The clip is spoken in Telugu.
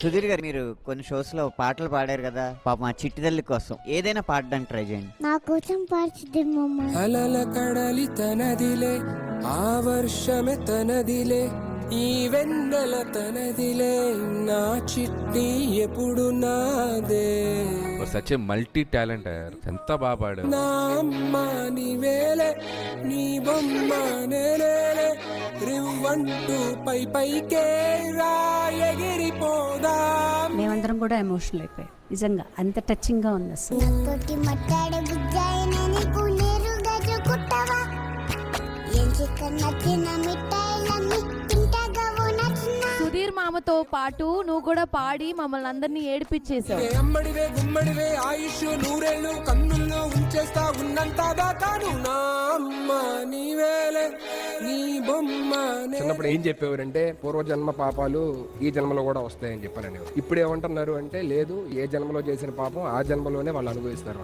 సుధీర్ గారు, మీరు కొన్ని షోస్ లో పాటలు పాడారు కదా, పాపం ఆ చిట్టి తల్లి కోసం ఏదైనా పాడడానికి ట్రై చేయండి. నా కోసం పాడుతుంది మమ్మ. అలల కడలి తనదిలే, ఆ వర్షమే తనదిలే, ఈ వెన్నెల తనదిలే, నా చిట్టి ఎప్పుడు నాదే. సచ్ మల్టీ టాలెంటర్, ఎంత బాగా పాడారు. నా అమ్మ నీవేలే, నీ బొమ్మ నేనేలే, రివ్వంటూ పై పైకే రా ఎగిరిపోదా. మేమందరం కూడా ఎమోషనల్ అయిపోయాం, నిజంగా అంత టచింగ్ గా ఉంది అసలు. నాతోటి మాట్లాడే బుజ్జాయినా నీకు నేరుగా చెక్కుతావా? ఏం నచ్చిన మిఠాయిలన్నీ తింటాగా నచ్చిన. సుధీర్ మామతో పాటు నువ్వు కూడా పాడి మమ్మల్ని అందరినీ ఏడిపించేసావు. అమ్మడివే గుమ్మడివే ఆయుష్ నూరేళ్ళు కన్నుల్లో ఉంచేస్తా ఉన్నంత దాకాను. నా అమ్మ నీవేలే, నీ బొమ్మ. చిన్నప్పుడు ఏం చెప్పేవారంటే పూర్వజన్మ పాపాలు ఈ జన్మలో కూడా వస్తాయని చెప్పారని. ఇప్పుడు ఏమంటున్నారు అంటే లేదు, ఏ జన్మలో చేసిన పాపం ఆ జన్మలోనే వాళ్ళు అనుభవిస్తారు.